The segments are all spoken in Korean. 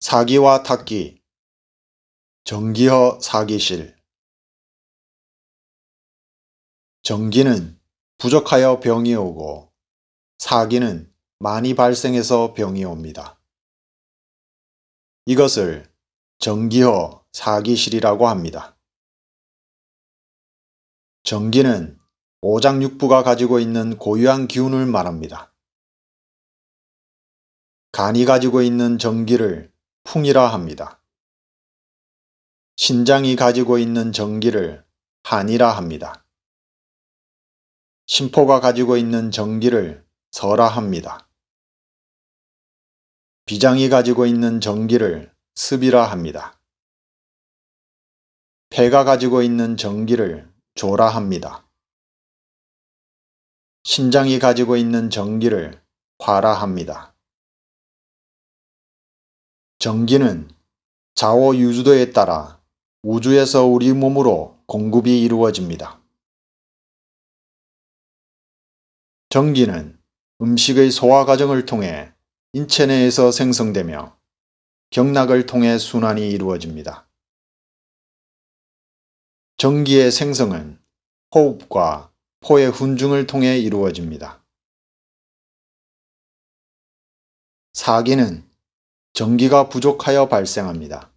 사기와 탁기, 정기허 사기실. 정기는 부족하여 병이 오고 사기는 많이 발생해서 병이 옵니다. 이것을 정기허 사기실이라고 합니다. 정기는 오장육부가 가지고 있는 고유한 기운을 말합니다. 간이 가지고 있는 정기를 풍이라 합니다. 신장이 가지고 있는 정기를 한이라 합니다. 심포가 가지고 있는 정기를 서라 합니다. 비장이 가지고 있는 정기를 습이라 합니다. 폐가 가지고 있는 정기를 조라 합니다. 심장이 가지고 있는 정기를 화라 합니다. 정기는 자오유주도에 따라 우주에서 우리 몸으로 공급이 이루어집니다. 정기는 음식의 소화 과정을 통해 인체 내에서 생성되며 경락을 통해 순환이 이루어집니다. 정기의 생성은 호흡과 포의 훈중을 통해 이루어집니다. 사기는 정기가 부족하여 발생합니다.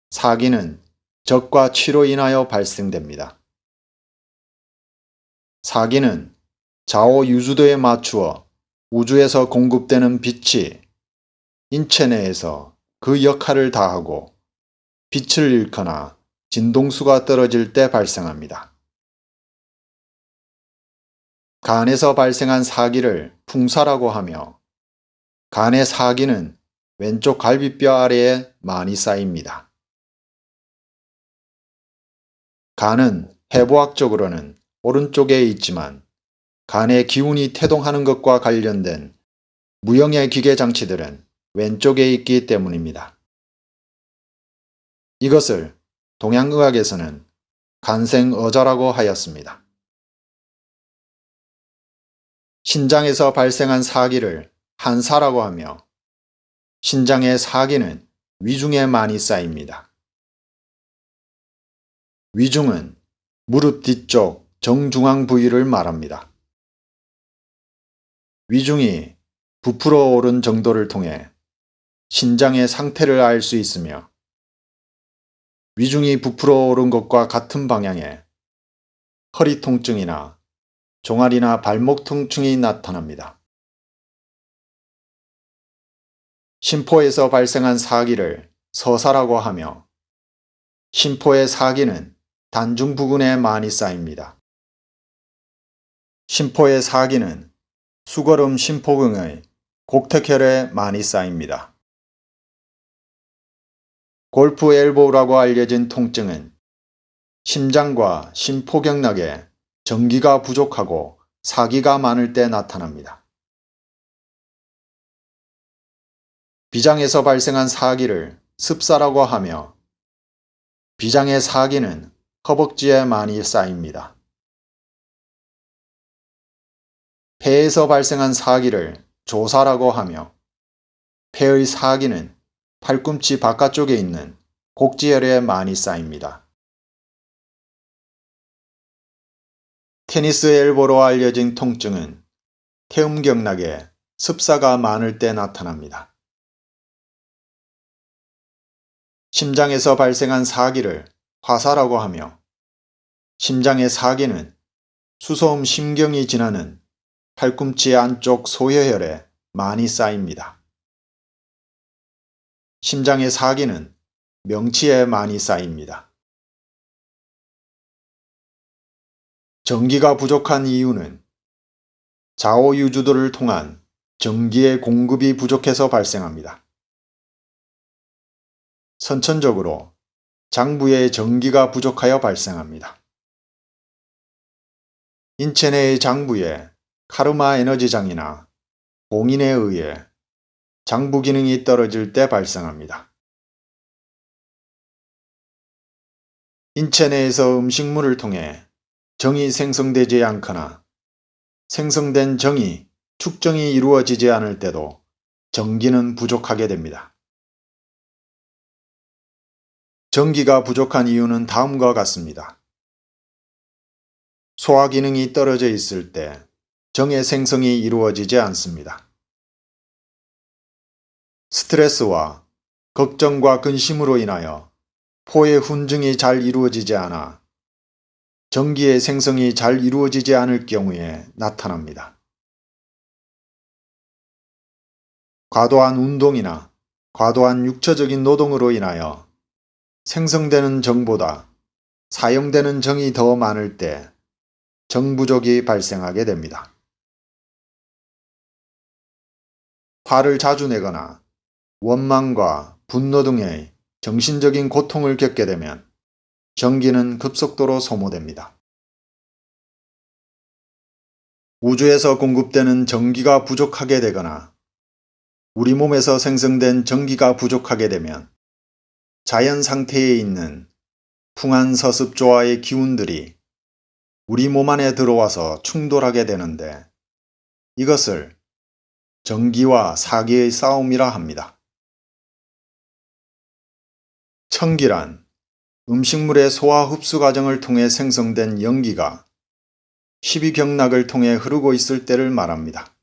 사기는 적과 치로 인하여 발생됩니다. 사기는 자오유주도에 맞추어 우주에서 공급되는 빛이 인체 내에서 그 역할을 다하고 빛을 잃거나 진동수가 떨어질 때 발생합니다. 간에서 발생한 사기를 풍사라고 하며 간의 사기는 왼쪽 갈비뼈 아래에 많이 쌓입니다. 간은 해부학적으로는 오른쪽에 있지만 간의 기운이 태동하는 것과 관련된 무형의 기계 장치들은 왼쪽에 있기 때문입니다. 이것을 동양의학에서는 간생어자라고 하였습니다. 신장에서 발생한 사기를 한사라고 하며 신장의 사기는 위중에 많이 쌓입니다. 위중은 무릎 뒤쪽 정중앙 부위를 말합니다. 위중이 부풀어 오른 정도를 통해 신장의 상태를 알 수 있으며 위중이 부풀어 오른 것과 같은 방향에 허리 통증이나 종아리나 발목 통증이 나타납니다. 심포에서 발생한 사기를 서사라고 하며 심포의 사기는 단중 부근에 많이 쌓입니다. 심포의 사기는 수거름 심포경의 곡택혈에 많이 쌓입니다. 골프 엘보우라고 알려진 통증은 심장과 심포경락에 정기가 부족하고 사기가 많을 때 나타납니다. 비장에서 발생한 사기를 습사라고 하며 비장의 사기는 허벅지에 많이 쌓입니다. 폐에서 발생한 사기를 조사라고 하며 폐의 사기는 팔꿈치 바깥쪽에 있는 곡지혈에 많이 쌓입니다. 테니스 엘보로 알려진 통증은 태음경락에 습사가 많을 때 나타납니다. 심장에서 발생한 사기를 화사라고 하며 심장의 사기는 수소음 심경이 지나는 팔꿈치 안쪽 소여혈에 많이 쌓입니다. 심장의 사기는 명치에 많이 쌓입니다. 정기가 부족한 이유는 자오유주도를 통한 정기의 공급이 부족해서 발생합니다. 선천적으로 장부의 정기가 부족하여 발생합니다. 인체 내의 장부에 카르마 에너지장이나 공인에 의해 장부 기능이 떨어질 때 발생합니다. 인체 내에서 음식물을 통해 정이 생성되지 않거나 생성된 정이 축정이 이루어지지 않을 때도 정기는 부족하게 됩니다. 전기가 부족한 이유는 다음과 같습니다. 소화 기능이 떨어져 있을 때 정의 생성이 이루어지지 않습니다. 스트레스와 걱정과 근심으로 인하여 포의 훈증이 잘 이루어지지 않아 전기의 생성이 잘 이루어지지 않을 경우에 나타납니다. 과도한 운동이나 과도한 육체적인 노동으로 인하여 생성되는 정보다 사용되는 정이 더 많을 때 정부족이 발생하게 됩니다. 화를 자주 내거나 원망과 분노 등의 정신적인 고통을 겪게 되면 전기는 급속도로 소모됩니다. 우주에서 공급되는 전기가 부족하게 되거나 우리 몸에서 생성된 전기가 부족하게 되면 자연 상태에 있는 풍한서습조화의 기운들이 우리 몸 안에 들어와서 충돌하게 되는데 이것을 전기와 사기의 싸움이라 합니다. 청기란 음식물의 소화 흡수 과정을 통해 생성된 연기가 12경락을 통해 흐르고 있을 때를 말합니다.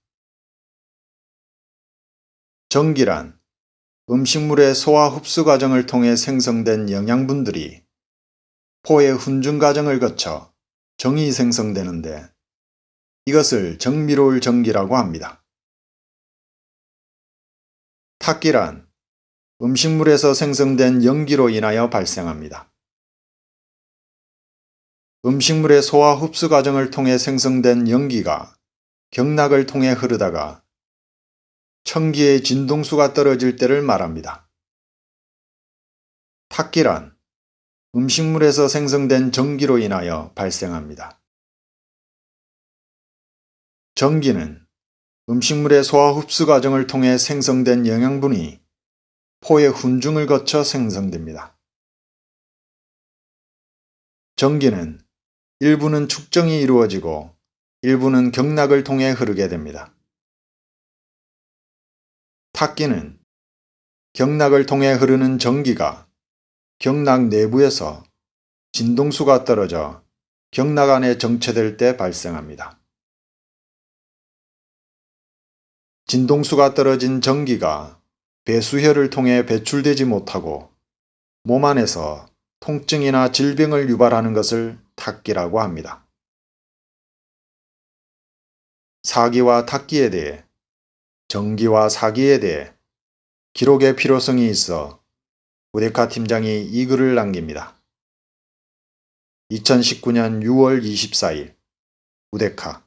전기란 음식물의 소화 흡수 과정을 통해 생성된 영양분들이 포의 훈증 과정을 거쳐 정이 생성되는데 이것을 정미로울 전기라고 합니다. 탁기란 음식물에서 생성된 연기로 인하여 발생합니다. 음식물의 소화 흡수 과정을 통해 생성된 연기가 경락을 통해 흐르다가 청기의 진동수가 떨어질 때를 말합니다. 탁기란 음식물에서 생성된 전기로 인하여 발생합니다. 전기는 음식물의 소화 흡수 과정을 통해 생성된 영양분이 포의 훈증을 거쳐 생성됩니다. 전기는 일부는 축정이 이루어지고 일부는 경락을 통해 흐르게 됩니다. 탁기는 경락을 통해 흐르는 전기가 경락 내부에서 진동수가 떨어져 경락 안에 정체될 때 발생합니다. 진동수가 떨어진 전기가 배수혈을 통해 배출되지 못하고 몸 안에서 통증이나 질병을 유발하는 것을 탁기라고 합니다. 사기와 탁기에 대해 전기와 사기에 대해 기록의 필요성이 있어 우데카 팀장이 이 글을 남깁니다. 2019년 6월 24일 우데카